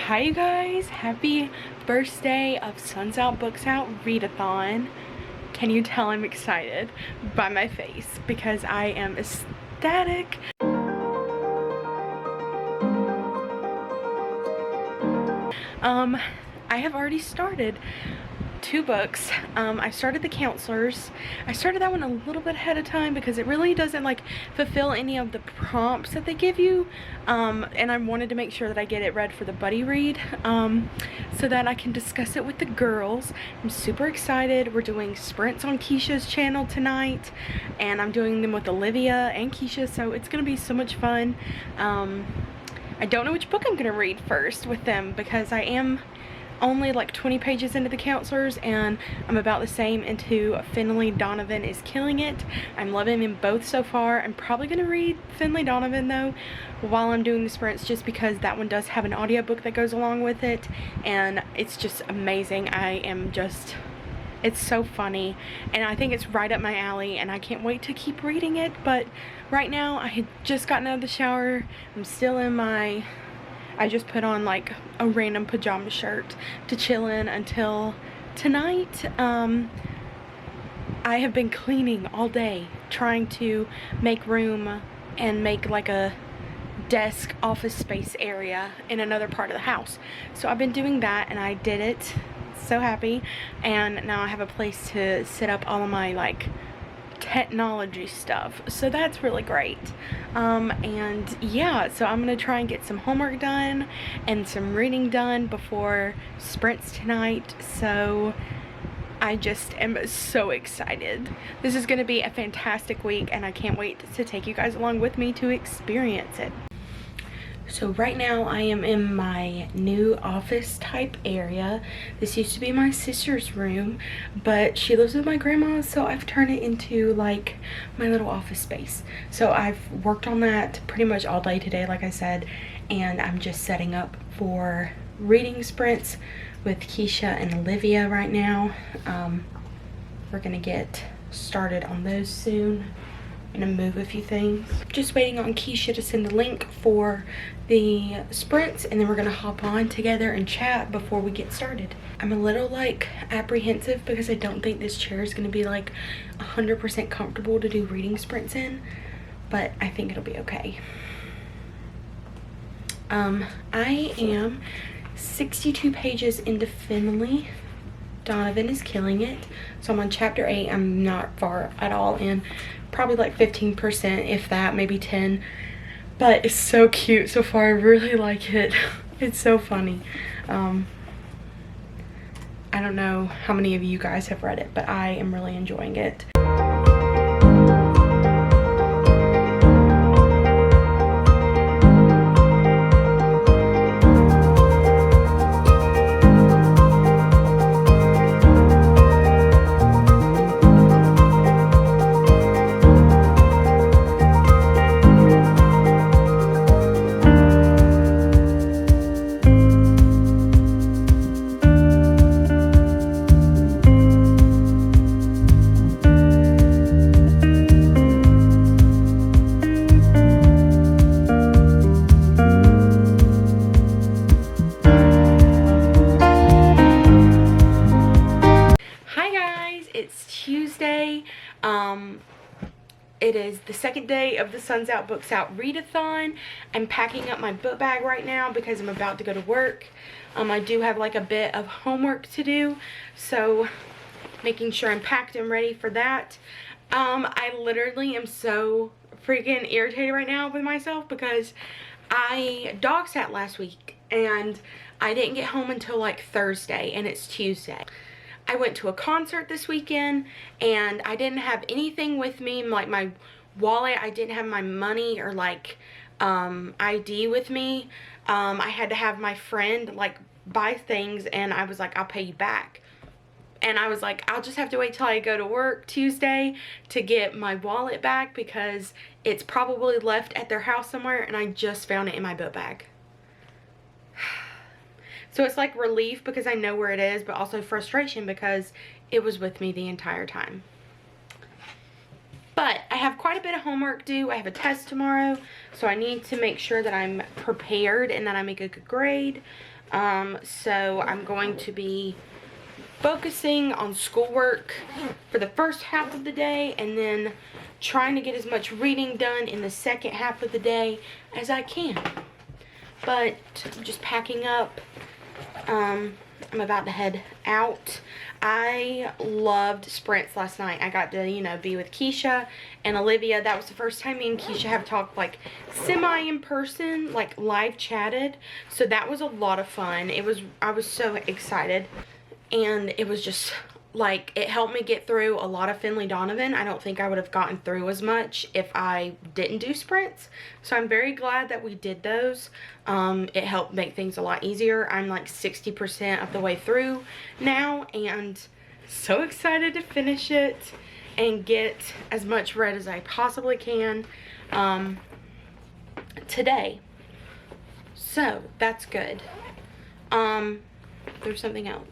Hi you guys, happy birthday of Suns Out Books Out Read-a-thon. Can you tell I'm excited by my face because I am ecstatic. I have already started 2 books. I started The Counselors. I started that one a little bit ahead of time because it really doesn't like fulfill any of the prompts that they give you, and I wanted to make sure that I get it read for the buddy read, so that I can discuss it with the girls. I'm super excited. We're doing sprints on Keisha's channel tonight, and I'm doing them with Olivia and Keisha, so it's gonna be so much fun. I don't know which book I'm gonna read first with them because I am only like 20 pages into The Counselors, and I'm about the same into Finley Donovan is Killing It. I'm loving them both so far. I'm probably going to read Finley Donovan though while I'm doing the sprints, just because that one does have an audiobook that goes along with it, and it's just amazing. It's so funny, and I think it's right up my alley, and I can't wait to keep reading it. But right now I had just gotten out of the shower. I'm still in I just put on like a random pajama shirt to chill in until tonight. I have been cleaning all day, trying to make room and make like a desk office space area in another part of the house. So I've been doing that, and I did it. So happy. And now I have a place to set up all of my like technology stuff, so that's really great. And yeah, so I'm gonna try and get some homework done and some reading done before sprints tonight, so I just am so excited. This is gonna be a fantastic week, and I can't wait to take you guys along with me to experience it. So right now I am in my new office type area. This used to be my sister's room, but she lives with my grandma, so I've turned it into like my little office space. So I've worked on that pretty much all day today, like I said, and I'm just setting up for reading sprints with Keisha and Olivia right now. We're gonna get started on those soon. I'm gonna move a few things. Just waiting on Keisha to send the link for the sprints, and then we're gonna hop on together and chat before we get started. I'm a little like apprehensive because I don't think this chair is gonna be like 100% comfortable to do reading sprints in, but I think it'll be okay. I am 62 pages into Finley Donovan is Killing It, so I'm on chapter 8. I'm not far at all in, probably like 15%, if that, maybe 10, but it's so cute so far. I really like it. It's so funny. I don't know how many of you guys have read it, but I am really enjoying it. It is the second day of the Suns Out Books Out Read-a-thon. I'm packing up my book bag right now because I'm about to go to work. I do have like a bit of homework to do, so making sure I'm packed and ready for that. I literally am so freaking irritated right now with myself because I dog sat last week and I didn't get home until like Thursday, and it's Tuesday. I went to a concert this weekend, and I didn't have anything with me, like my wallet. I didn't have my money or like ID with me. I had to have my friend like buy things, and I was like, I'll pay you back. And I was like, I'll just have to wait till I go to work Tuesday to get my wallet back because it's probably left at their house somewhere, and I just found it in my book bag. So it's like relief because I know where it is, but also frustration because it was with me the entire time. But I have quite a bit of homework due. I have a test tomorrow, so I need to make sure that I'm prepared and that I make a good grade. So I'm going to be focusing on schoolwork for the first half of the day, and then trying to get as much reading done in the second half of the day as I can. But I'm just packing up. I'm about to head out. I loved sprints last night. I got to, you know, be with Keisha and Olivia. That was the first time me and Keisha have talked like semi in person, like live chatted. So that was a lot of fun. I was so excited. And it was just like, it helped me get through a lot of Finley Donovan. I don't think I would have gotten through as much if I didn't do sprints. So I'm very glad that we did those. It helped make things a lot easier. I'm like 60% of the way through now, and so excited to finish it and get as much read as I possibly can today. So that's good. There's something else.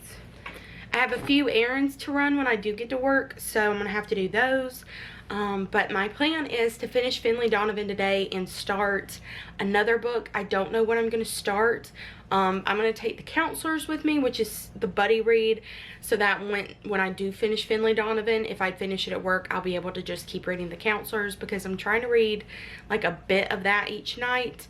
I have a few errands to run when I do get to work, so I'm going to have to do those. But my plan is to finish Finley Donovan today and start another book. I don't know what I'm going to start. I'm going to take the counselors with me, which is the buddy read, so that when I do finish Finley Donovan, if I finish it at work, I'll be able to just keep reading the counselors, because I'm trying to read like a bit of that each night.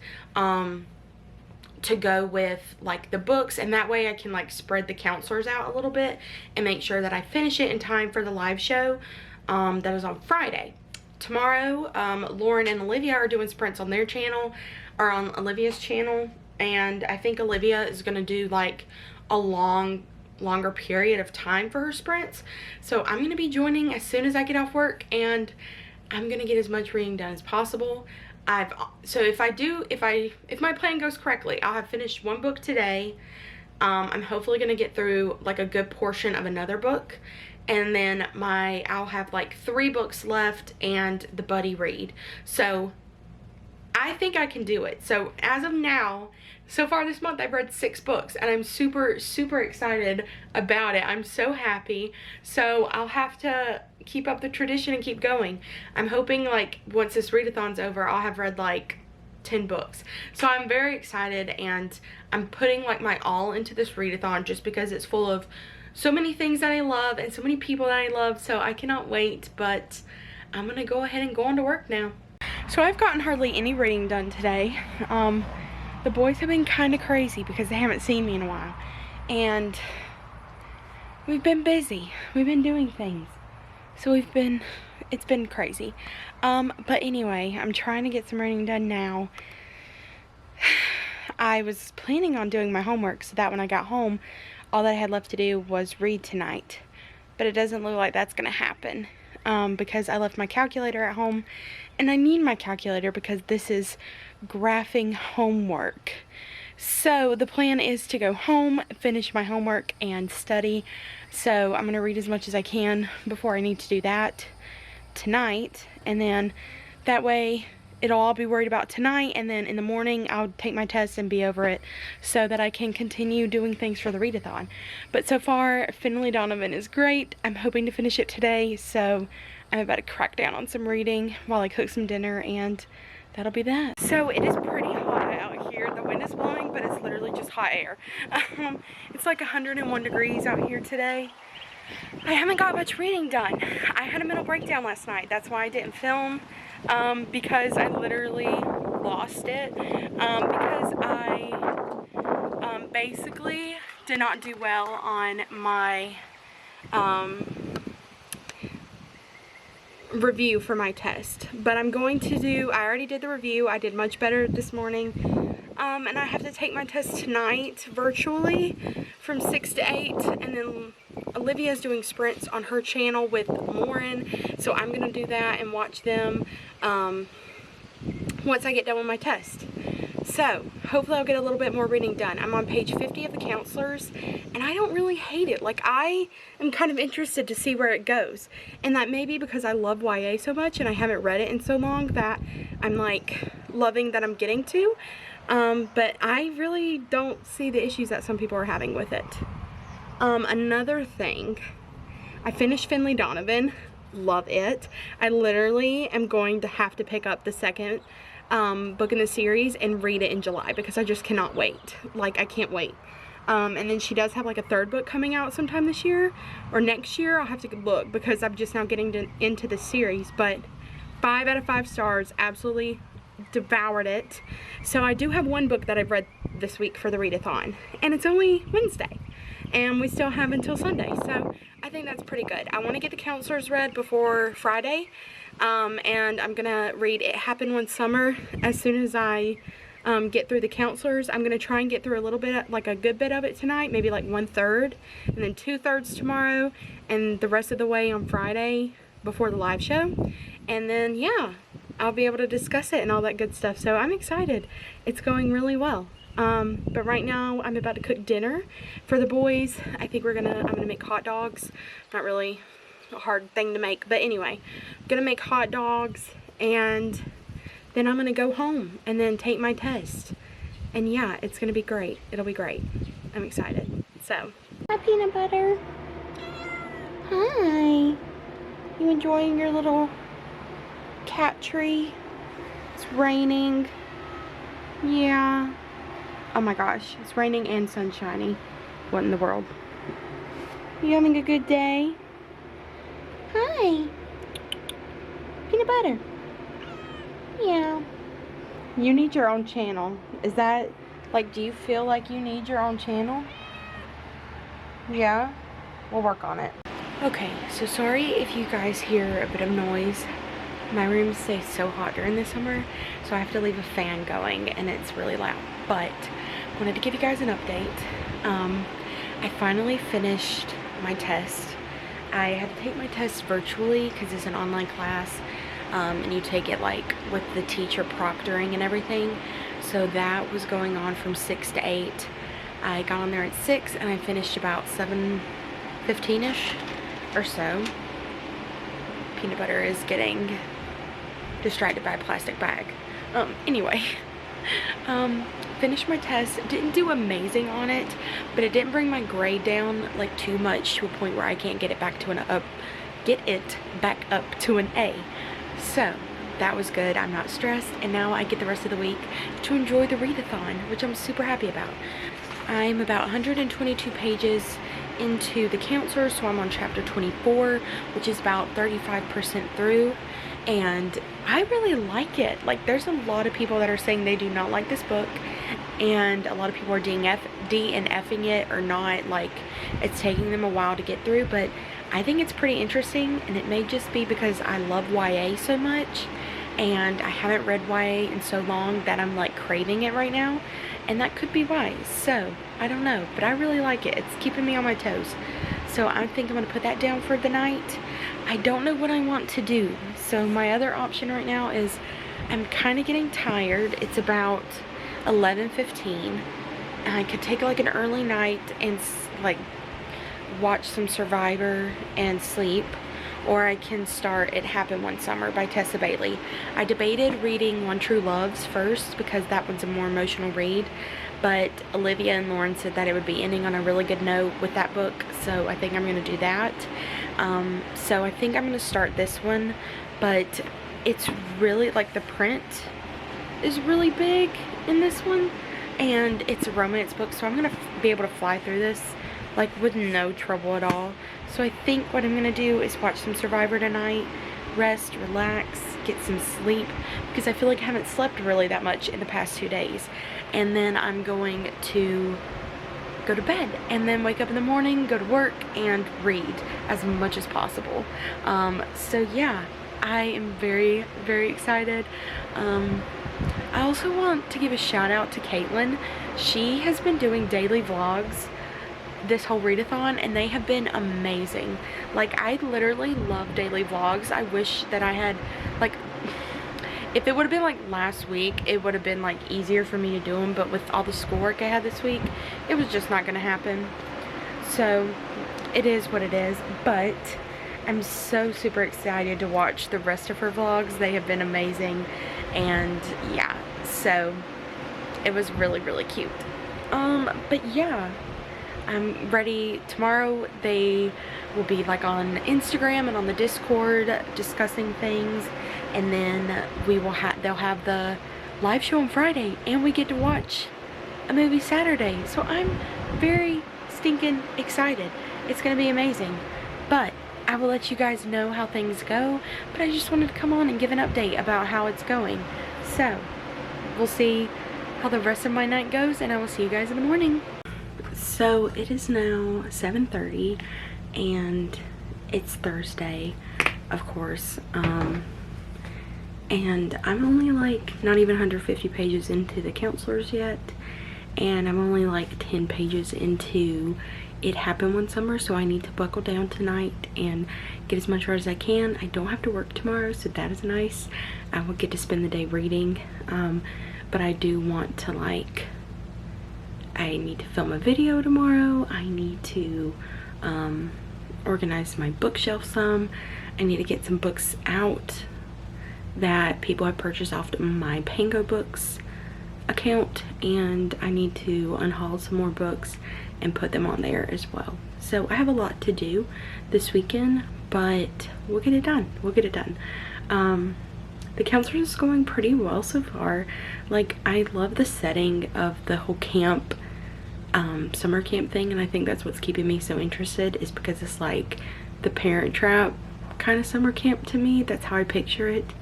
To go with like the books, and that way I can like spread the counselors out a little bit and make sure that I finish it in time for the live show that is on Friday. Tomorrow, Lauren and Olivia are doing sprints on their channel, or on Olivia's channel, and I think Olivia is going to do like a longer period of time for her sprints. So I'm going to be joining as soon as I get off work, and I'm going to get as much reading done as possible. So if my plan goes correctly, I'll have finished one book today. I'm hopefully going to get through like a good portion of another book, and then I'll have like 3 books left and the buddy read. So I think I can do it. So as of now, so far this month, I've read 6 books, and I'm super, super excited about it. I'm so happy. So I'll have to keep up the tradition and keep going. I'm hoping like once this readathon's over, I'll have read like 10 books. So I'm very excited, and I'm putting like my all into this readathon just because it's full of so many things that I love and so many people that I love. So I cannot wait, but I'm gonna go ahead and go on to work now. So I've gotten hardly any reading done today. The boys have been kind of crazy because they haven't seen me in a while, and we've been busy. We've been doing things. So it's been crazy. But anyway, I'm trying to get some reading done now. I was planning on doing my homework so that when I got home, all that I had left to do was read tonight. But it doesn't look like that's going to happen. Because I left my calculator at home, and I need my calculator because this is graphing homework. So the plan is to go home, finish my homework, and study. So I'm going to read as much as I can before I need to do that tonight, and then that way it'll all be worried about tonight, and then in the morning I'll take my test and be over it so that I can continue doing things for the readathon. But so far, Finley Donovan is great. I'm hoping to finish it today, so I'm about to crack down on some reading while I cook some dinner, and that'll be that. So it is pretty hot out here. The wind is blowing, but it's literally just hot air. It's like 101 degrees out here today. I haven't got much reading done. I had a mental breakdown last night. That's why I didn't film, because I literally lost it, because I basically did not do well on my review for my test. But I'm going to do, I already did the review. I did much better this morning. And I have to take my test tonight virtually from 6 to 8, and then Olivia's doing sprints on her channel with Lauren, so I'm going to do that and watch them once I get done with my test. So hopefully I'll get a little bit more reading done. I'm on page 50 of the counselors, and I don't really hate it. Like, I am kind of interested to see where it goes, and that may be because I love YA so much and I haven't read it in so long that I'm like loving that I'm getting to. But I really don't see the issues that some people are having with it. Another thing, I finished Finley Donovan. love it. I literally am going to have to pick up the second book in the series and read it in July because I just cannot wait. Like, I can't wait. And then she does have like a third book coming out sometime this year or next year. I'll have to look because I'm just now getting into the series. But 5 out of 5 stars, absolutely devoured it. So I do have one book that I've read this week for the readathon, and it's only Wednesday, and we still have until Sunday, so I think that's pretty good. I want to get the counselors read before Friday, and I'm gonna read It Happened One Summer as soon as I get through the counselors. I'm gonna try and get through a little bit, like a good bit of it tonight, maybe like 1/3, and then 2/3 tomorrow, and the rest of the way on Friday before the live show. And then yeah, I'll be able to discuss it and all that good stuff. So I'm excited. It's going really well. But right now I'm about to cook dinner for the boys. I think I'm gonna make hot dogs. Not really a hard thing to make, but anyway, I'm gonna make hot dogs, and then I'm gonna go home and then take my test. And yeah, it's gonna be great. It'll be great. I'm excited. So, hi peanut butter. Hi. You enjoying your little cat tree? It's raining. Yeah. Oh my gosh, it's raining and sunshiny. What in the world? You having a good day? Hi. Peanut butter. Yeah. You need your own channel. Is that, like, do you feel like you need your own channel? Yeah? We'll work on it. Okay, so sorry if you guys hear a bit of noise. My room stays so hot during the summer, so I have to leave a fan going, and it's really loud. But I wanted to give you guys an update. I finally finished my test. I had to take my test virtually because it's an online class, and you take it like with the teacher proctoring and everything. So that was going on from 6 to 8. I got on there at 6 and I finished about 7:15ish or so. Peanut butter is getting distracted by a plastic bag. Anyway, finished my test. Didn't do amazing on it, but it didn't bring my grade down like too much to a point where I can't get it back to back up to an A. So that was good. I'm not stressed, and now I get the rest of the week to enjoy the readathon, which I'm super happy about. I'm about 122 pages into the counselor, so I'm on chapter 24, which is about 35% through, and I really like it. Like, there's a lot of people that are saying they do not like this book, and a lot of people are DNFing it or not, like it's taking them a while to get through, but I think it's pretty interesting, and it may just be because I love YA so much, and I haven't read YA in so long that I'm like craving it right now, and that could be why. So I don't know, but I really like it. It's keeping me on my toes, so I think I'm gonna put that down for the night. I don't know what I want to do, so my other option right now is I'm kind of getting tired. It's about 11:15, and I could take like an early night and like watch some Survivor and sleep, or I can start It Happened One Summer by Tessa Bailey. I debated reading One True Loves first because that one's a more emotional read, but Olivia and Lauren said that it would be ending on a really good note with that book, so I think I'm going to do that. So I think I'm going to start this one, but it's really, like, the print is really big in this one, and it's a romance book, so I'm going to be able to fly through this like with no trouble at all. So I think what I'm gonna do is watch some Survivor tonight, rest, relax, get some sleep, because I feel like I haven't slept really that much in the past 2 days. And then I'm going to go to bed and then wake up in the morning, go to work, and read as much as possible. So yeah, I am very, very excited. I also want to give a shout out to Kaitlin. She has been doing daily vlogs this whole readathon, and they have been amazing. Like, I literally love daily vlogs. I wish that I had, like, if it would have been like last week, it would have been like easier for me to do them, but with all the schoolwork I had this week, it was just not gonna happen. So it is what it is, but I'm so super excited to watch the rest of her vlogs. They have been amazing, and yeah, so it was really, really cute. But yeah, I'm ready. Tomorrow they will be like on Instagram and on the Discord discussing things, and then they'll have the live show on Friday, and we get to watch a movie Saturday. So I'm very stinking excited. It's gonna be amazing. But I will let you guys know how things go, but I just wanted to come on and give an update about how it's going. So we'll see how the rest of my night goes, and I will see you guys in the morning. So it is now 7:30 and it's Thursday, of course, and I'm only like not even 150 pages into the counselors yet, and I'm only like 10 pages into It Happened One Summer, so I need to buckle down tonight and get as much read as I can. I don't have to work tomorrow, so that is nice. I will get to spend the day reading, but I do want to I need to film a video tomorrow. I need to organize my bookshelf some. I need to get some books out that people have purchased off my PangoBooks account, and I need to unhaul some more books and put them on there as well. So I have a lot to do this weekend, but we'll get it done. We'll get it done. The counselors is going pretty well so far. Like, I love the setting of the whole camp, summer camp thing, and I think that's what's keeping me so interested, is because it's like the Parent Trap kind of summer camp to me. That's how I picture it,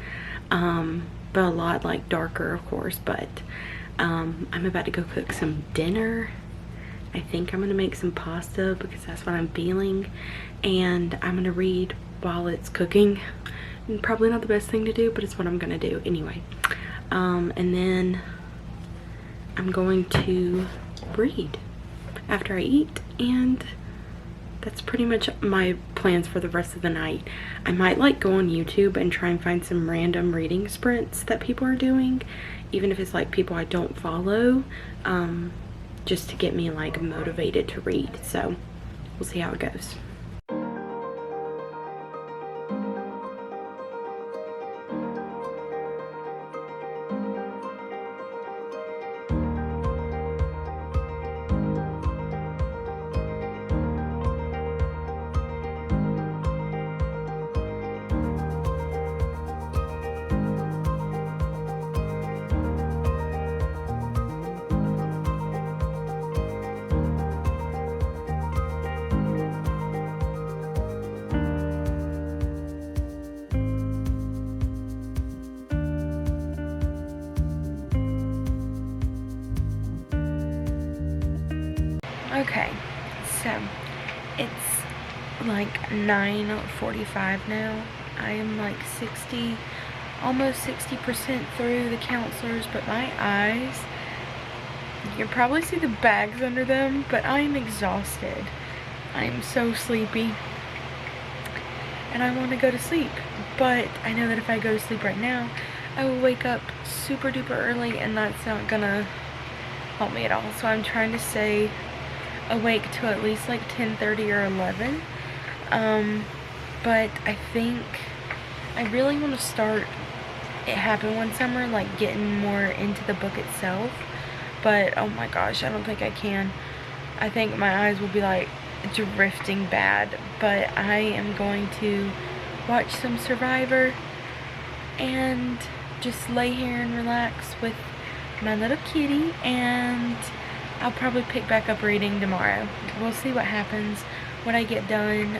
but a lot like darker, of course. But I'm about to go cook some dinner. I think I'm gonna make some pasta because that's what I'm feeling, and I'm gonna read while it's cooking. And probably not the best thing to do, but it's what I'm gonna do anyway. And then I'm going to read after I eat, and that's pretty much my plans for the rest of the night. I might like go on YouTube and try and find some random reading sprints that people are doing, even if it's like people I don't follow, just to get me like motivated to read. So we'll see how it goes. Okay, so it's like 9:45 now. I am like almost 60% through the counselors, but my eyes, you can probably see the bags under them, but I am exhausted. I am so sleepy, and I want to go to sleep, but I know that if I go to sleep right now, I will wake up super duper early, and that's not gonna help me at all. So I'm trying to stay awake till at least like 10:30 or 11, but I think I really want to start It Happened One Summer, like getting more into the book itself, but oh my gosh, I don't think I can. I think my eyes will be like drifting bad, but I am going to watch some Survivor and just lay here and relax with my little kitty, and I'll probably pick back up reading tomorrow. We'll see what happens, what I get done.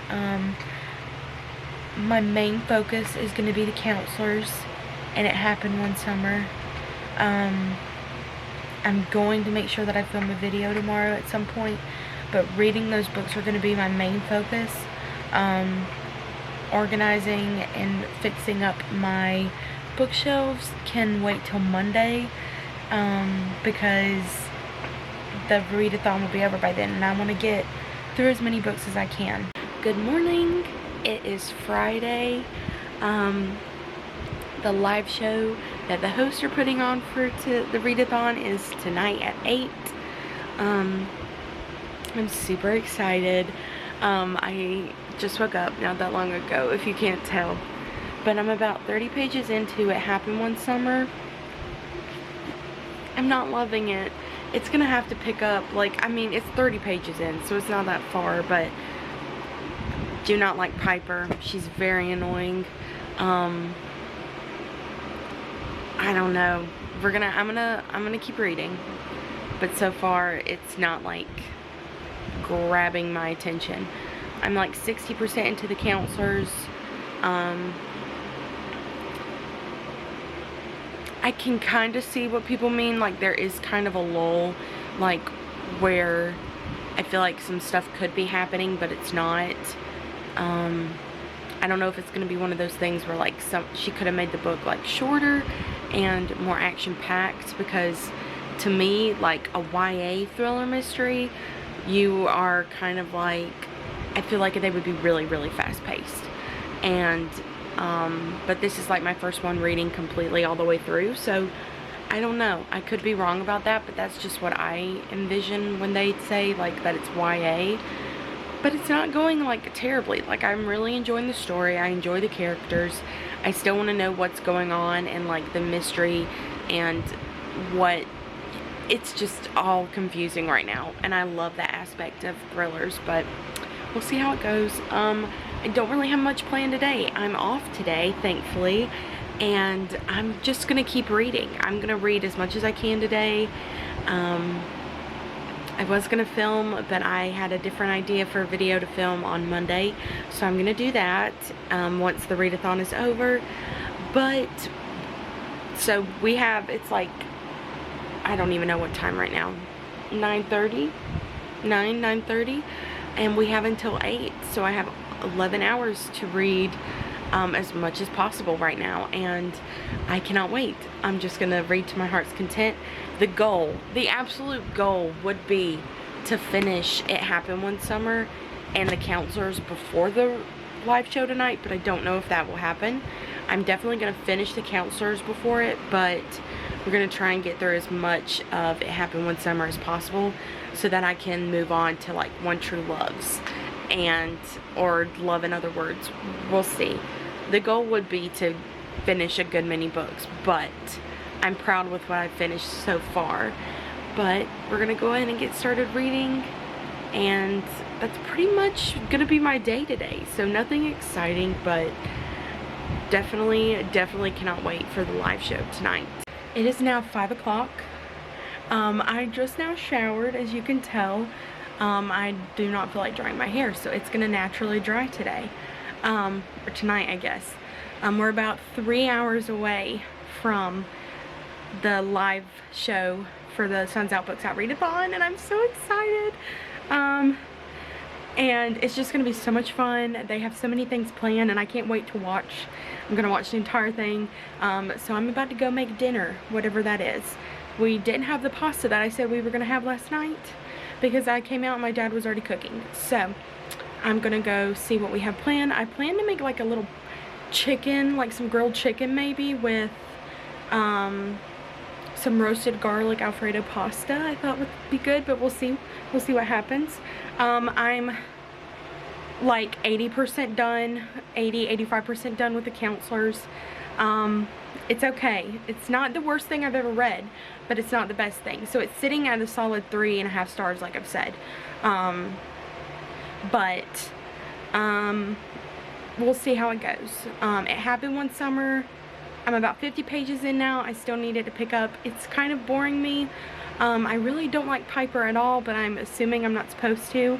My main focus is going to be the counselors and It Happened One Summer. I'm going to make sure that I film a video tomorrow at some point, but reading those books are going to be my main focus. Organizing and fixing up my bookshelves can wait till Monday, because the read-a-thon will be over by then, and I want to get through as many books as I can. Good morning. It is Friday. The live show that the hosts are putting on for the read-a-thon is tonight at 8. I'm super excited. I just woke up not that long ago, if you can't tell, but I'm about 30 pages into It Happened One Summer. I'm not loving it. it's gonna have to pick up, like, I mean, it's 30 pages in, so it's not that far, but do not like Piper. She's very annoying. I don't know. I'm gonna keep reading, but so far it's not like grabbing my attention. I'm like 60% into the counselors. I can kind of see what people mean, like there is kind of a lull, like where I feel like some stuff could be happening but it's not. I don't know if it's going to be one of those things where like she could have made the book like shorter and more action packed, because to me, like a YA thriller mystery, you are kind of like, I feel like they would be really, really fast paced. And but this is like my first one reading completely all the way through, so I don't know. I could be wrong about that, but that's just what I envision when they say like that it's YA. But it's not going like terribly. Like, I'm really enjoying the story. I enjoy the characters. I still want to know what's going on and like the mystery and what, it's just all confusing right now, and I love that aspect of thrillers, but we'll see how it goes. I don't really have much planned today. I'm off today, thankfully, and I'm just gonna keep reading. I'm gonna read as much as I can today. I was gonna film, but I had a different idea for a video to film on Monday, so I'm gonna do that once the readathon is over. But so we have, it's like, I don't even know what time right now, 9:30, 9:30, and we have until 8, so I have 11 hours to read as much as possible right now, and I cannot wait. I'm just gonna read to my heart's content. The goal, the absolute goal would be to finish It Happened One Summer and the counselors before the live show tonight, but I don't know if that will happen. I'm definitely gonna finish the counselors before it, but we're gonna try and get through as much of It Happened One Summer as possible so that I can move on to like One True Loves and or Love in Other Words. We'll see. The goal would be to finish a good many books, but I'm proud with what I've finished so far. But we're gonna go ahead and get started reading, and that's pretty much gonna be my day today. So nothing exciting, but definitely cannot wait for the live show tonight. It is now 5 o'clock. I just now showered, as you can tell. I do not feel like drying my hair, so it's gonna naturally dry today, or tonight, I guess. We're about 3 hours away from the live show for the Suns Out Books Out Read-a-thon, and I'm so excited. And it's just gonna be so much fun. They have so many things planned, and I can't wait to watch. I'm gonna watch the entire thing. So I'm about to go make dinner, whatever that is. We didn't have the pasta that I said we were gonna have last night because I came out and my dad was already cooking. So I'm gonna go see what we have planned. I plan to make like a little chicken, like some grilled chicken maybe with some roasted garlic Alfredo pasta. I thought would be good, but we'll see what happens. I'm like 80% done, 85% done with the counselors. It's okay. It's not the worst thing I've ever read, but it's not the best thing. So it's sitting at a solid 3.5 stars, like I've said. But we'll see how it goes. It Happened One Summer. I'm about 50 pages in now. I still needed to pick up. It's kind of boring me. I really don't like Piper at all, but I'm assuming I'm not supposed to.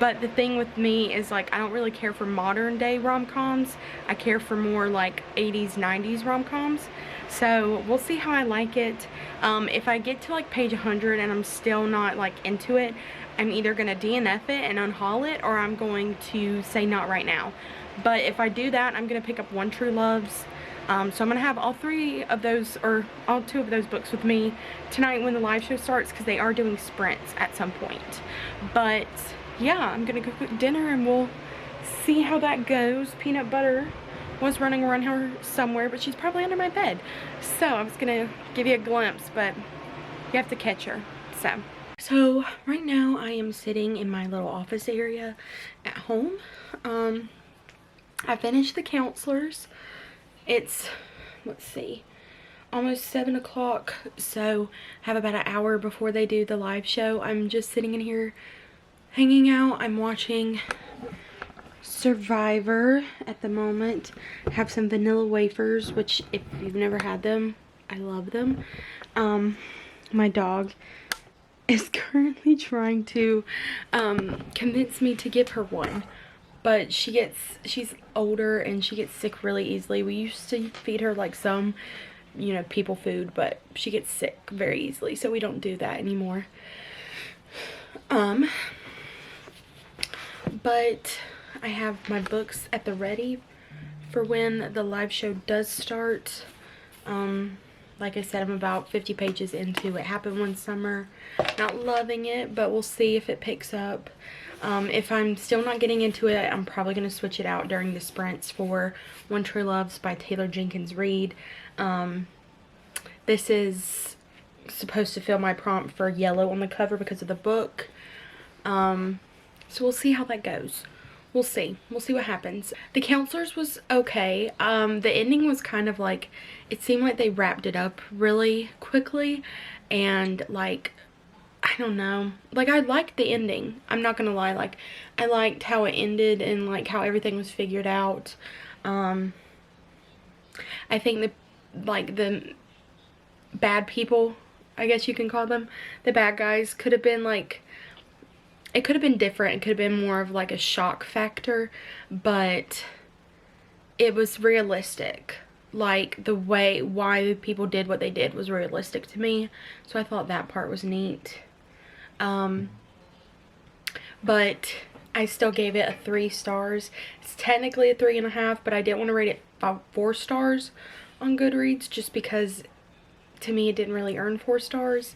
But the thing with me is, like, I don't really care for modern day rom-coms. I care for more like 80s, 90s rom-coms. So we'll see how I like it. If I get to like page 100 and I'm still not like into it, I'm either gonna DNF it and unhaul it, or I'm going to say not right now. But if I do that, I'm gonna pick up One True Loves. So I'm gonna have all 3 of those, or all 2 of those books with me tonight when the live show starts, because they are doing sprints at some point. But yeah, I'm gonna go cook dinner and we'll see how that goes. Peanut Butter was running around here somewhere, but she's probably under my bed. So I was gonna give you a glimpse, but you have to catch her. So right now I am sitting in my little office area at home. I finished the counselors. It's, let's see, almost 7 o'clock, so I have about an hour before they do the live show. I'm just sitting in here hanging out. I'm watching Survivor at the moment. I have some vanilla wafers, which if you've never had them, I love them. My dog is currently trying to convince me to give her one, but she's older and she gets sick really easily. We used to feed her like some, you know, people food, but she gets sick very easily, so we don't do that anymore. But I have my books at the ready for when the live show does start. Like I said, I'm about 50 pages into It Happened One Summer. Not loving it, but we'll see if it picks up. If I'm still not getting into it, I'm probably going to switch it out during the sprints for One True Loves by Taylor Jenkins Reid. This is supposed to fill my prompt for yellow on the cover because of the book. So we'll see how that goes. We'll see what happens. The Counselors was okay. The ending was kind of like, it seemed like they wrapped it up really quickly, and like, I don't know, like I liked the ending. I'm not gonna lie, like I liked how it ended and like how everything was figured out. I think the bad people, I guess you can call them, the bad guys, could have been like, it could have been different. It could have been more of like a shock factor, but it was realistic. Like the way, why people did what they did was realistic to me. So I thought that part was neat. But I still gave it a 3 stars. It's technically a 3.5, but I didn't want to rate it 4 stars on Goodreads just because to me it didn't really earn 4 stars.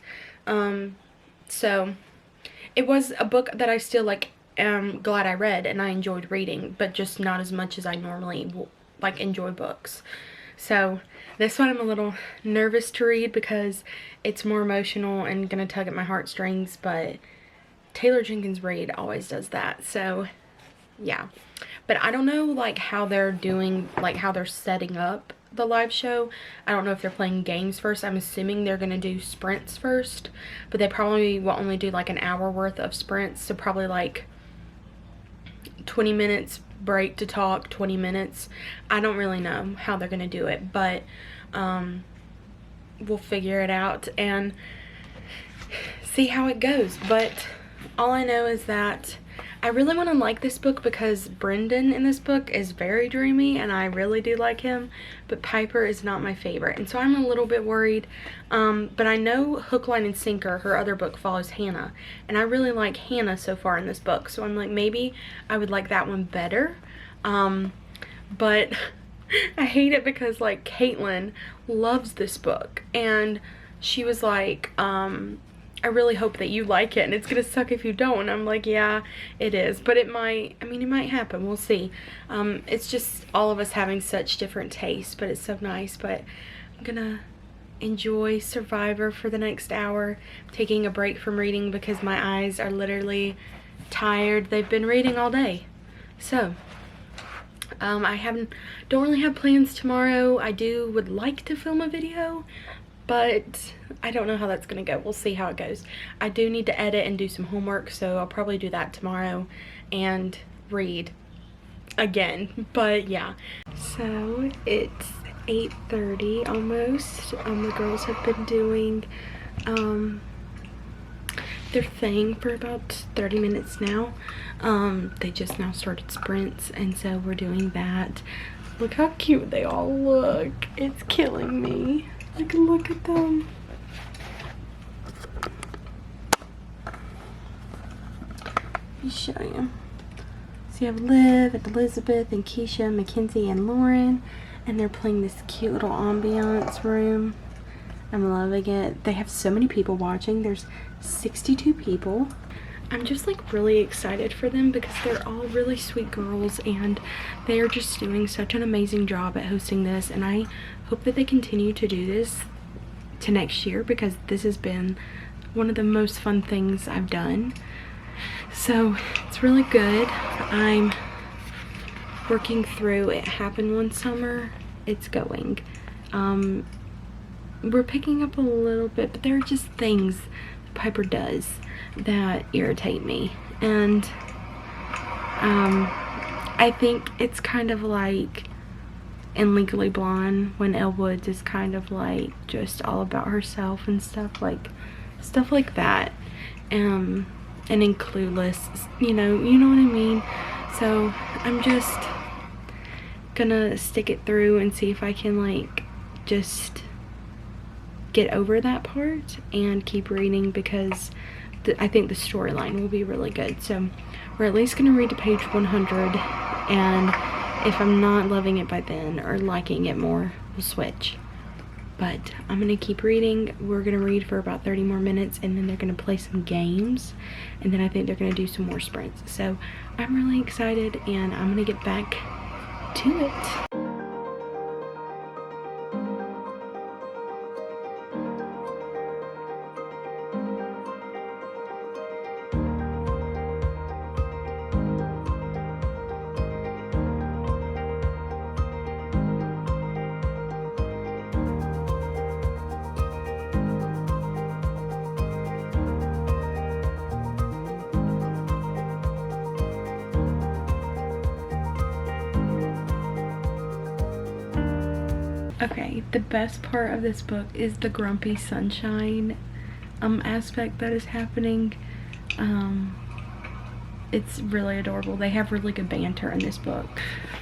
So it was a book that I still like am glad I read and I enjoyed reading, but just not as much as I normally like enjoy books. So this one I'm a little nervous to read because it's more emotional and gonna tug at my heartstrings, but Taylor Jenkins Reid always does that. So yeah, but I don't know like how they're doing, like how they're setting up the live show. I don't know if they're playing games first. I'm assuming they're gonna do sprints first, but they probably will only do like an hour worth of sprints, so probably like 20 minutes break to talk, 20 minutes. I don't really know how they're gonna do it, but we'll figure it out and see how it goes. But all I know is that I really want to like this book because Brendan in this book is very dreamy and I really do like him, but Piper is not my favorite, and so I'm a little bit worried. But I know Hook, Line, and Sinker, her other book, follows Hannah, and I really like Hannah so far in this book, so I'm like, maybe I would like that one better. But I hate it because like Kaitlin loves this book and she was like, I really hope that you like it and it's gonna suck if you don't. And I'm like, yeah, it is, but it might, I mean, it might happen. We'll see. It's just all of us having such different tastes, but it's so nice. But I'm gonna enjoy Survivor for the next hour, taking a break from reading because my eyes are literally tired. They've been reading all day. So I don't really have plans tomorrow. I would like to film a video, but I don't know how that's gonna go. We'll see how it goes. I do need to edit and do some homework, so I'll probably do that tomorrow and read again. But yeah, so it's 8:30 almost. The girls have been doing their thing for about 30 minutes now. They just now started sprints, and so we're doing that. Look how cute they all look. It's killing me. Like, look at them. Let me show you. So you have Liv and Elizabeth and Keisha, Mackenzie, and Lauren, and they're playing this cute little ambiance room. I'm loving it. They have so many people watching. There's 62 people. I'm just like really excited for them because they're all really sweet girls and they are just doing such an amazing job at hosting this, and I hope that they continue to do this to next year because this has been one of the most fun things I've done. So it's really good. I'm working through It Happened One Summer. It's going. we're picking up a little bit, but there are just things Piper does that irritate me. And I think it's kind of like in Legally Blonde when Elle Woods is kind of like just all about herself and stuff like that. And in Clueless, you know what I mean? So I'm just gonna stick it through and see if I can like just get over that part and keep reading, because I think the storyline will be really good. So we're at least gonna read to page 100, and if I'm not loving it by then or liking it more, we'll switch. But I'm gonna keep reading. We're gonna read for about 30 more minutes, and then they're gonna play some games, and then I think they're gonna do some more sprints. So I'm really excited, and I'm gonna get back to it. Okay, the best part of this book is the grumpy sunshine aspect that is happening. It's really adorable. They have really good banter in this book.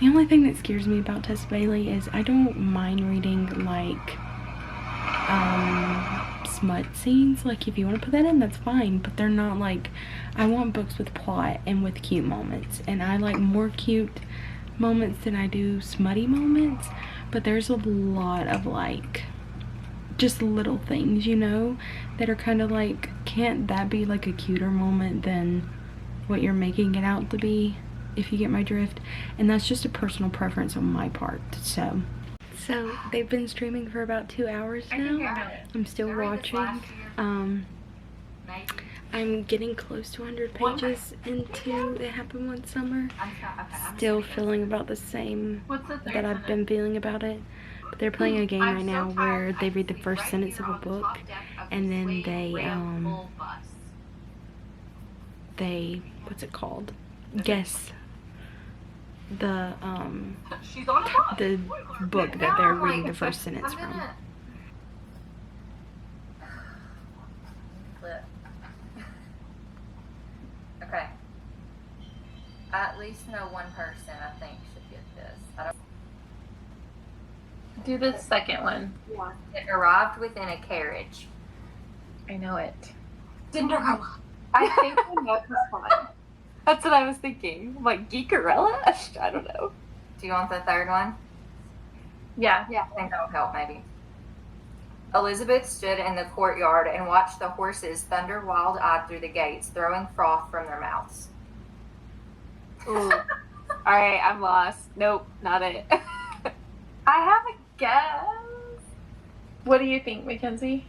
The only thing that scares me about Tess Bailey is I don't mind reading like smut scenes. Like if you want to put that in, that's fine, but they're not like, I want books with plot and with cute moments, and I like more cute moments than I do smutty moments. But there's a lot of like just little things, you know, that are kind of like, can't that be like a cuter moment than what you're making it out to be, if you get my drift? And that's just a personal preference on my part. So they've been streaming for about 2 hours now. I'm still watching. I'm getting close to 100 pages into It Happened One Summer. Still feeling about the same that I've been feeling about it. But they're playing a game right now where they read the first sentence of a book, and then they what's it called? Guess the book that they're reading the first sentence from. Okay. I at least know one person I think should get this. Do the second one. Yeah. It arrived within a carriage. I know it. Cinderella. I think the note was fun. That's what I was thinking. Like Geekerella? I don't know. Do you want the third one? Yeah. I think that'll help maybe. Elizabeth stood in the courtyard and watched the horses thunder wild-eyed through the gates, throwing froth from their mouths. Ooh. Alright, I'm lost. Nope, not it. I have a guess. What do you think, Mackenzie?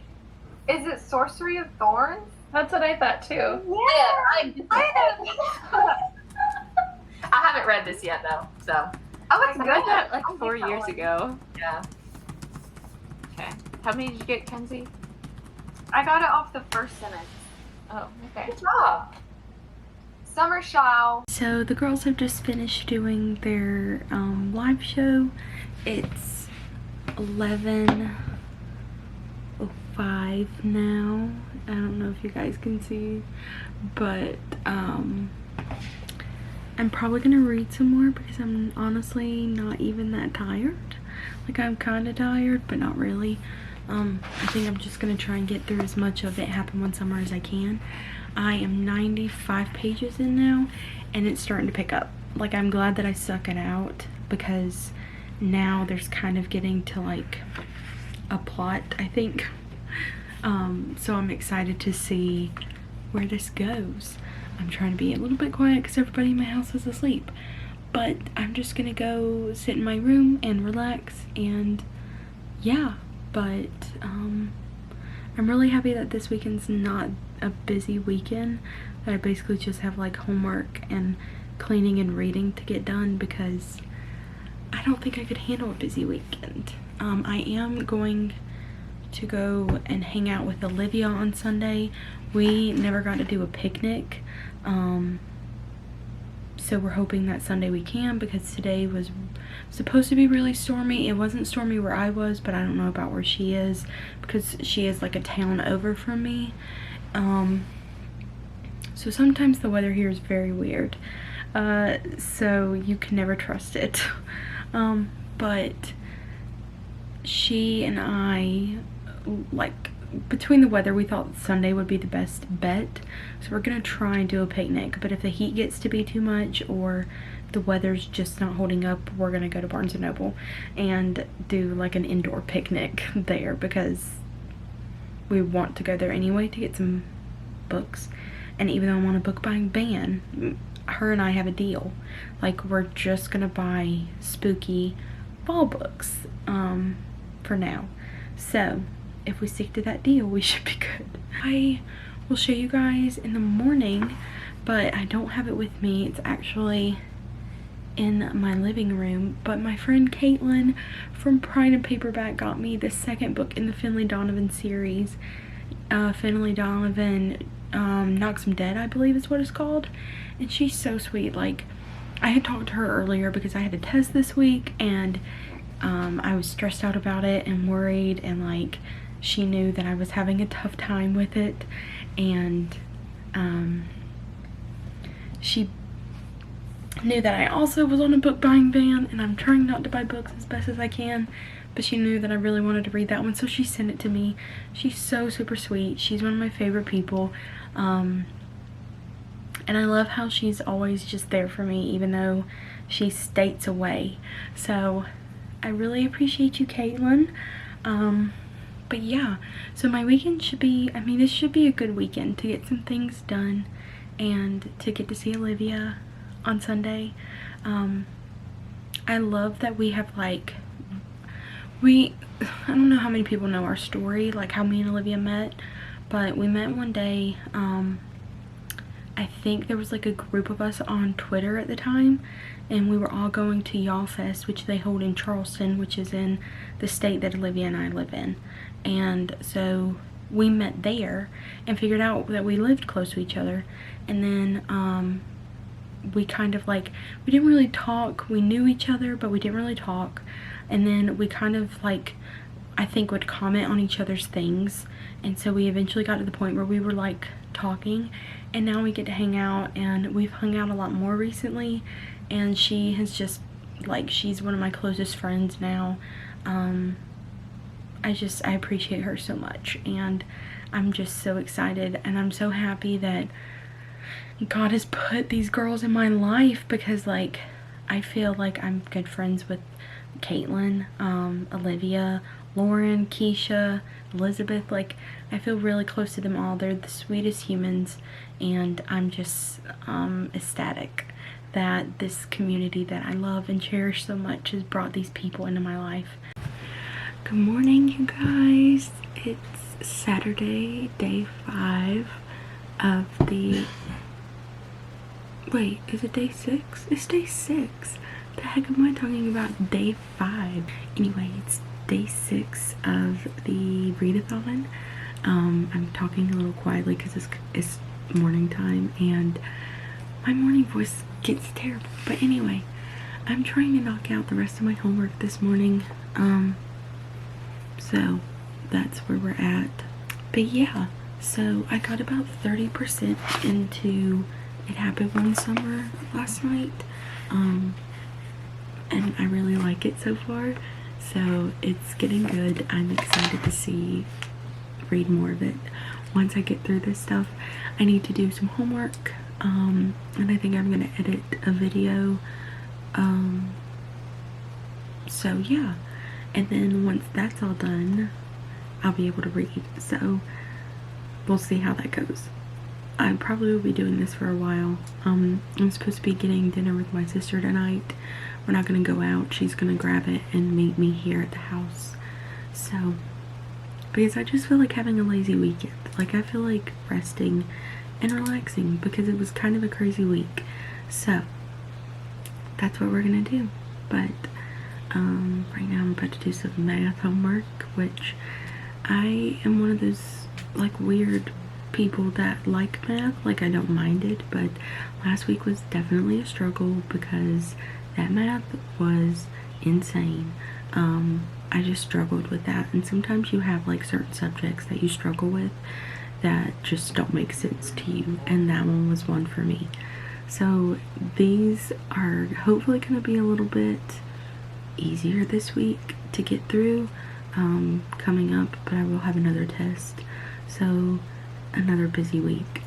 Is it Sorcery of Thorns? That's what I thought too. Yeah, I haven't read this yet though, so. Oh, it's I good. read that like 4 years ago. Yeah. Okay. How many did you get, Kenzie? I got it off the first sentence. Oh, okay. Good job. Summer Shao. So the girls have just finished doing their live show. It's 11:05 now. I don't know if you guys can see, but I'm probably gonna read some more because I'm honestly not even that tired. Like I'm kind of tired, but not really. I think I'm just gonna try and get through as much of It Happened One Summer as I can. I am 95 pages in now, and it's starting to pick up. Like I'm glad that I stuck it out, because now there's kind of getting to like a plot, I think. So I'm excited to see where this goes. I'm trying to be a little bit quiet because everybody in my house is asleep, but I'm just gonna go sit in my room and relax, and yeah. But I'm really happy that this weekend's not a busy weekend, that I basically just have like homework and cleaning and reading to get done, because I don't think I could handle a busy weekend. I am going to go and hang out with Olivia on Sunday. We never got to do a picnic, so we're hoping that Sunday we can, because today was supposed to be really stormy. It wasn't stormy where I was, but I don't know about where she is, because she is like a town over from me. So sometimes the weather here is very weird, so you can never trust it. But she and I, like, between the weather, we thought Sunday would be the best bet, so we're gonna try and do a picnic. But if the heat gets to be too much or the weather's just not holding up, we're gonna go to Barnes & Noble and do like an indoor picnic there, because we want to go there anyway to get some books. And even though I'm on a book buying ban, her and I have a deal. Like, we're just gonna buy spooky fall books for now. So if we stick to that deal, we should be good. I will show you guys in the morning, but I don't have it with me. It's actually in my living room. But my friend Kaitlin from Pride and Paperback got me the second book in the Finley Donovan series. Finley Donovan Knocks 'Em Dead, I believe is what it's called. And she's so sweet. Like, I had talked to her earlier because I had a test this week, and I was stressed out about it and worried, and like, she knew that I was having a tough time with it, and she knew that I also was on a book buying ban, and I'm trying not to buy books as best as I can, but she knew that I really wanted to read that one, so she sent it to me. She's so super sweet. She's one of my favorite people, and I love how she's always just there for me, even though she's states away. So I really appreciate you, Kaitlin. But yeah, so my weekend should be, I mean, this should be a good weekend to get some things done and to get to see Olivia on Sunday. I love that we have, like, I don't know how many people know our story, like how me and Olivia met, but we met one day. I think there was like a group of us on Twitter at the time, and we were all going to Y'all Fest, which they hold in Charleston, which is in the state that Olivia and I live in. And so we met there and figured out that we lived close to each other. And then we kind of, like, we didn't really talk. We knew each other, but we didn't really talk. And then we kind of, like, I think would comment on each other's things. And so we eventually got to the point where we were like talking, and now we get to hang out, and we've hung out a lot more recently. And she has just, like, she's one of my closest friends now. I appreciate her so much, and I'm just so excited, and I'm so happy that God has put these girls in my life, because, like, I feel like I'm good friends with Kaitlin, Olivia, Lauren, Keisha, Elizabeth. Like, I feel really close to them all. They're the sweetest humans, and I'm just ecstatic that this community that I love and cherish so much has brought these people into my life. Good morning, you guys. It's Saturday, day 5 of the... Wait, is it day 6? It's day 6. The heck am I talking about? Day 5. Anyway, it's day 6 of the readathon. I'm talking a little quietly because it's morning time, and my morning voice gets terrible. But anyway, I'm trying to knock out the rest of my homework this morning. So that's where we're at. But yeah, so I got about 30% into It Happened One Summer last night. And I really like it so far. So it's getting good. I'm excited to read more of it. Once I get through this stuff, I need to do some homework. And I think I'm gonna edit a video. So yeah. And then once that's all done, I'll be able to read. So we'll see how that goes. I probably will be doing this for a while. I'm supposed to be getting dinner with my sister tonight. We're not gonna go out. She's gonna grab it and meet me here at the house. So, because I just feel like having a lazy weekend. Like, I feel like resting and relaxing because it was kind of a crazy week. So, that's what we're gonna do. But, right now I'm about to do some math homework, which I am one of those like weird people that like math, like I don't mind it, but last week was definitely a struggle because that math was insane. I just struggled with that, and sometimes you have like certain subjects that you struggle with that just don't make sense to you, and that one was one for me. So these are hopefully going to be a little bit easier this week to get through coming up, but I will have another test, so another busy week.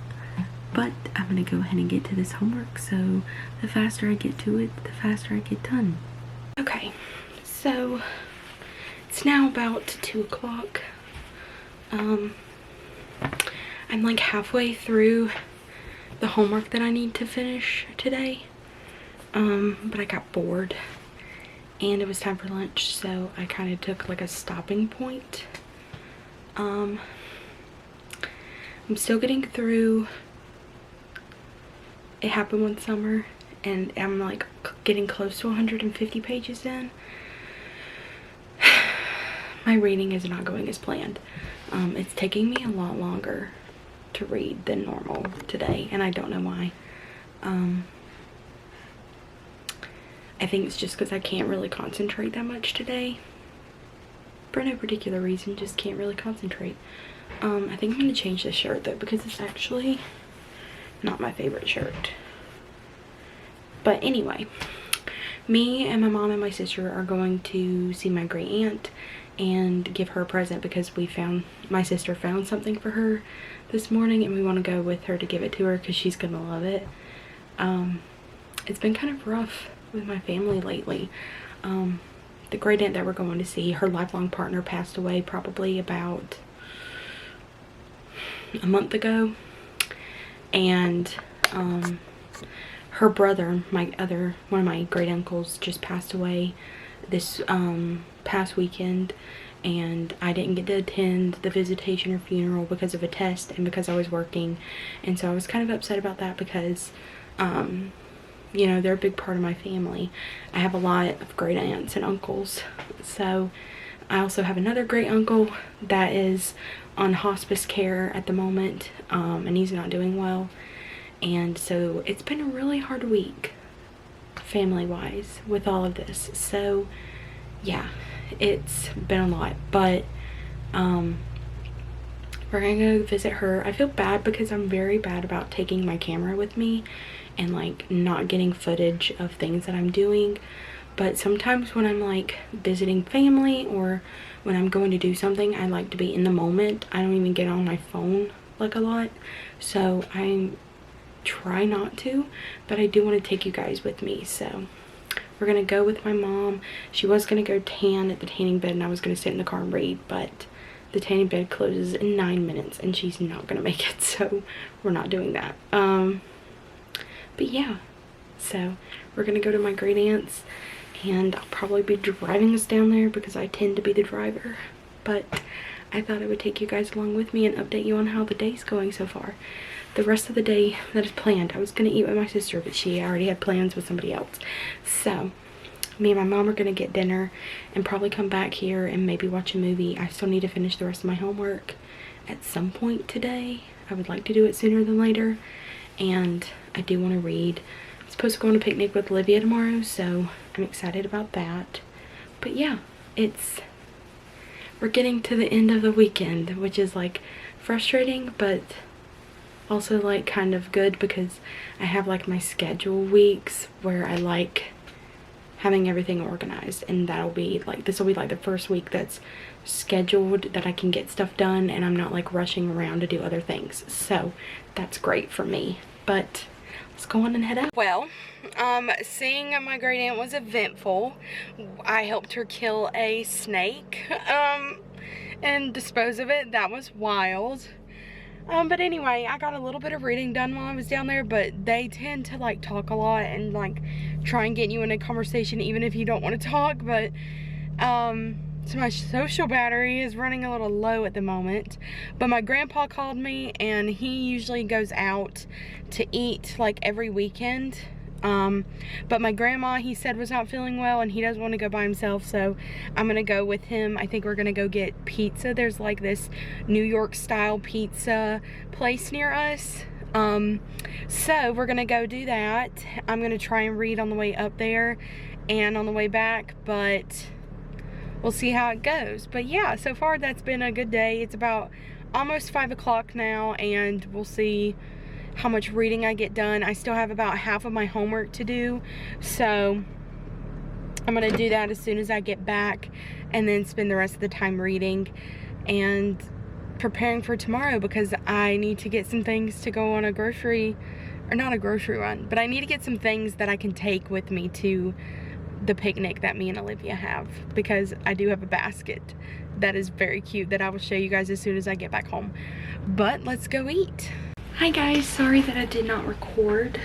But I'm going to go ahead and get to this homework, so the faster I get to it, the faster I get done. Okay, so it's now about 2 o'clock. I'm like halfway through the homework that I need to finish today, but I got bored and it was time for lunch, so I kind of took like a stopping point. I'm still getting through It Happened One Summer, and I'm like getting close to 150 pages in. My reading is not going as planned. It's taking me a lot longer to read than normal today, and I don't know why. I think it's just because I can't really concentrate that much today. For no particular reason, just can't really concentrate. I think I'm going to change this shirt though, because it's actually not my favorite shirt. But anyway, me and my mom and my sister are going to see my great aunt and give her a present, because my sister found something for her this morning, and we want to go with her to give it to her because she's gonna love it. It's been kind of rough with my family lately. The great aunt that we're going to see, her lifelong partner passed away probably about a month ago, and her brother, one of my great uncles, just passed away this past weekend, and I didn't get to attend the visitation or funeral because of a test and because I was working, and so I was kind of upset about that because you know, they're a big part of my family. I have a lot of great aunts and uncles, so I also have another great uncle that is on hospice care at the moment, and he's not doing well, and so it's been a really hard week family wise with all of this. So yeah, it's been a lot, but we're gonna go visit her. I feel bad because I'm very bad about taking my camera with me and like not getting footage of things that I'm doing, but sometimes when I'm like visiting family or when I'm going to do something, I like to be in the moment. I don't even get on my phone like a lot, so I try not to, but I do want to take you guys with me. So we're gonna go with my mom. She was gonna go tan at the tanning bed and I was gonna sit in the car and read, but the tanning bed closes in 9 minutes and she's not gonna make it, so we're not doing that. But yeah, so we're gonna go to my great aunt's, and I'll probably be driving us down there because I tend to be the driver, but I thought I would take you guys along with me and update you on how the day's going so far. The rest of the day that is planned, I was gonna eat with my sister, but she already had plans with somebody else, so me and my mom are gonna get dinner and probably come back here and maybe watch a movie. I still need to finish the rest of my homework at some point today. I would like to do it sooner than later, and I do want to read. I'm supposed to go on a picnic with Olivia tomorrow, so I'm excited about that. But yeah, we're getting to the end of the weekend, which is like frustrating, but also like kind of good because I have like my schedule weeks where I like having everything organized, and this will be like the first week that's scheduled that I can get stuff done and I'm not like rushing around to do other things, so that's great for me. But let's go on and head out. Well, seeing my great aunt was eventful. I helped her kill a snake and dispose of it. That was wild. But anyway, I got a little bit of reading done while I was down there, but they tend to like talk a lot and like try and get you in a conversation even if you don't want to talk. But so my social battery is running a little low at the moment. But my grandpa called me, and he usually goes out to eat like every weekend But my grandma, he said, was not feeling well and he doesn't want to go by himself, so I'm gonna go with him. I think we're gonna go get pizza. There's like this New York style pizza place near us. So we're gonna go do that. I'm gonna try and read on the way up there and on the way back, but we'll see how it goes. But yeah, so far that's been a good day. It's about almost 5 o'clock now, and we'll see how much reading I get done. I still have about half of my homework to do, so I'm gonna do that as soon as I get back, and then spend the rest of the time reading and preparing for tomorrow, because I need to get some things to go on a grocery, or not a grocery run, but I need to get some things that I can take with me to the picnic that me and Olivia have, because I do have a basket that is very cute that I will show you guys as soon as I get back home. But let's go eat. Hi guys, sorry that I did not record.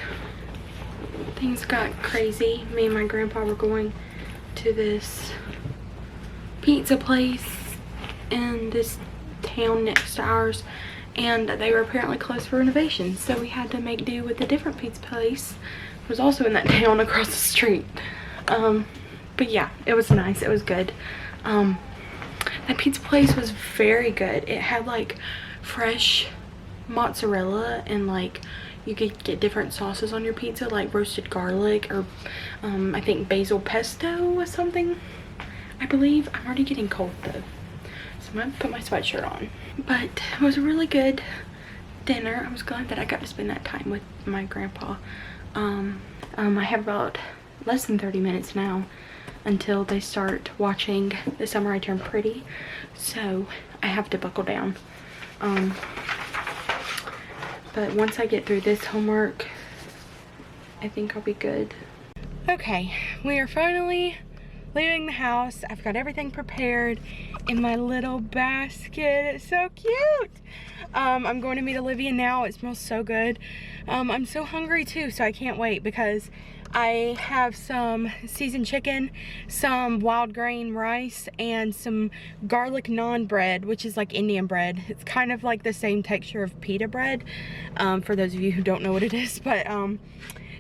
Things got crazy. Me and my grandpa were going to this pizza place in this town next to ours, and they were apparently closed for renovations, so we had to make do with a different pizza place. It was also in that town across the street. But yeah, it was nice. It was good. That pizza place was very good. It had like fresh mozzarella, and like you could get different sauces on your pizza, like roasted garlic, or I think basil pesto or something, I believe. I'm already getting cold though, so I'm gonna put my sweatshirt on. But it was a really good dinner. I was glad that I got to spend that time with my grandpa. I have about less than 30 minutes now until they start watching The Summer I Turned Pretty, so I have to buckle down. But once I get through this homework, I think I'll be good. Okay, we are finally leaving the house. I've got everything prepared in my little basket. It's so cute. I'm going to meet Olivia now. It smells so good. I'm so hungry too, so I can't wait, because I have some seasoned chicken, some wild grain rice, and some garlic naan bread, which is like Indian bread. It's kind of like the same texture of pita bread, for those of you who don't know what it is, but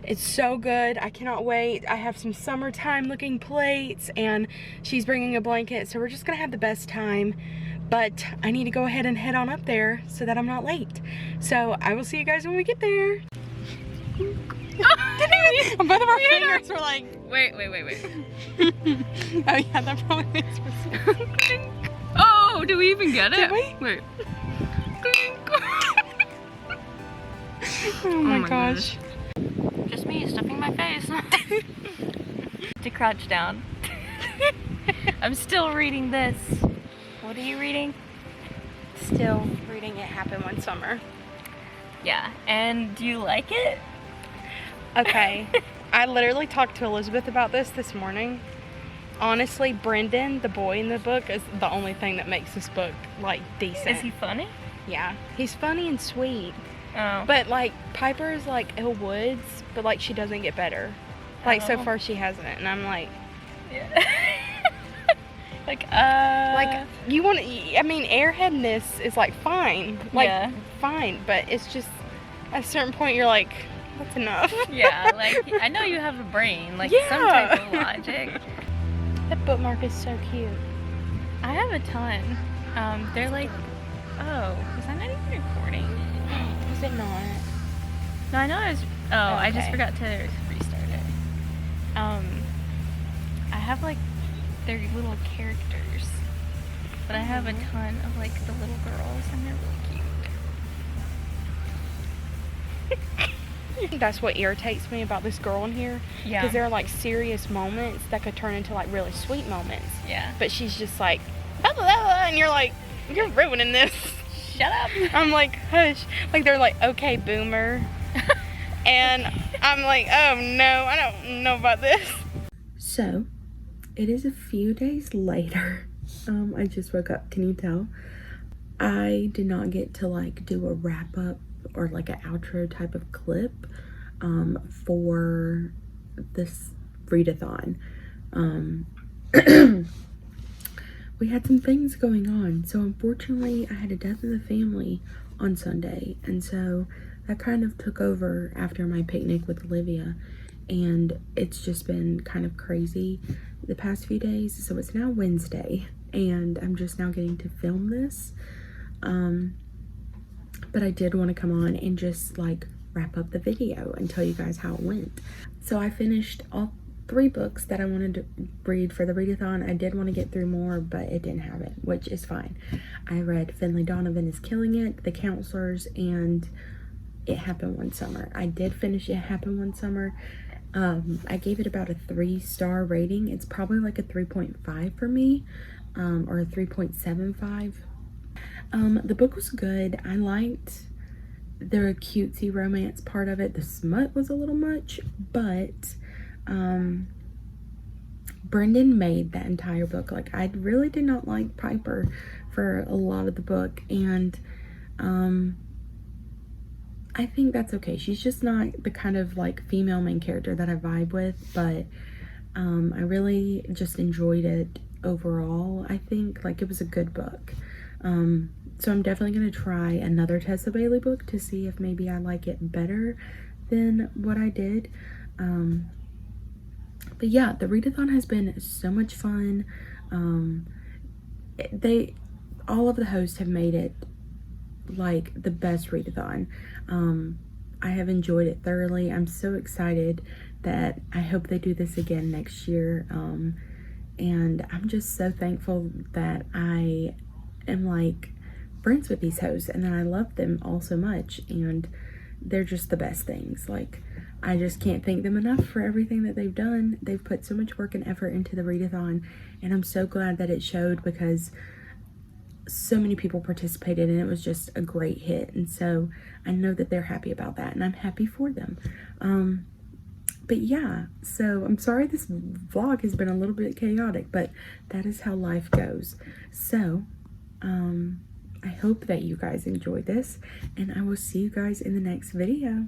it's so good. I cannot wait. I have some summertime looking plates, and she's bringing a blanket, so we're just gonna have the best time. But I need to go ahead and head on up there so that I'm not late. So I will see you guys when we get there. Both of our fingers were like, Wait. oh yeah, that probably makes sense. Oh, do we even get it? Did we? Wait. Oh my gosh. Just me stuffing my face. To crouch down. I'm still reading this. What are you reading? Still reading It Happened One Summer. Yeah, and do you like it? Okay, I literally talked to Elizabeth about this morning. Honestly, Brendan, the boy in the book, is the only thing that makes this book, like, decent. Is he funny? Yeah, he's funny and sweet. Oh. But, like, Piper is, like, ill woods, but, like, she doesn't get better. Like, so far she hasn't, and I'm like... Yeah. Like, you want to... I mean, airheadness is, like, fine. Like, yeah. fine, but it's just... At a certain point, you're like... That's enough. Yeah, like, I know you have a brain, like, Yeah. some type of logic. That bookmark is so cute. I have a ton. They're like, oh, was I not even recording? Was it not? No, I know I was, I just Okay. forgot to restart it. I have, like, their little characters, but I have a ton of, like, the little girls, and they're really cute. I think that's what irritates me about this girl in here. Yeah. Because there are like serious moments that could turn into like really sweet moments. Yeah. But she's just like, blah, blah, blah, and you're like, you're ruining this. Shut up. I'm like, hush. Like they're like, okay, boomer. And I'm like, oh no, I don't know about this. So, it is a few days later. I just woke up, can you tell? I did not get to like do a wrap up or like an outro type of clip for this readathon. We had some things going on, so unfortunately I had a death in the family on Sunday, and so that kind of took over after my picnic with Olivia, and it's just been kind of crazy the past few days. So it's now Wednesday and I'm just now getting to film this. But I did want to come on and just like wrap up the video and tell you guys how it went. So I finished all 3 books that I wanted to read for the readathon. I did want to get through more, but it didn't have it, which is fine. I read Finley Donovan is Killing It, The Counselors, and It Happened One Summer. I did finish It Happened One Summer. I gave it about a 3-star rating. It's probably like a 3.5 for me, or a 3.75. The book was good. I liked the cutesy romance part of it. The smut was a little much, but Brendan made that entire book. Like, I really did not like Piper for a lot of the book, and I think that's okay. She's just not the kind of like female main character that I vibe with, but I really just enjoyed it overall. I think like it was a good book. So I'm definitely going to try another Tessa Bailey book to see if maybe I like it better than what I did. But yeah, the readathon has been so much fun. All of the hosts have made it like the best readathon. I have enjoyed it thoroughly. I'm so excited that I hope they do this again next year. And I'm just so thankful that I am like friends with these hosts and that I love them all so much, and they're just the best things. Like, I just can't thank them enough for everything that they've done. They've put so much work and effort into the readathon, and I'm so glad that it showed because so many people participated and it was just a great hit. And so I know that they're happy about that, and I'm happy for them. But yeah, so I'm sorry this vlog has been a little bit chaotic, but that is how life goes. So I hope that you guys enjoyed this, and I will see you guys in the next video.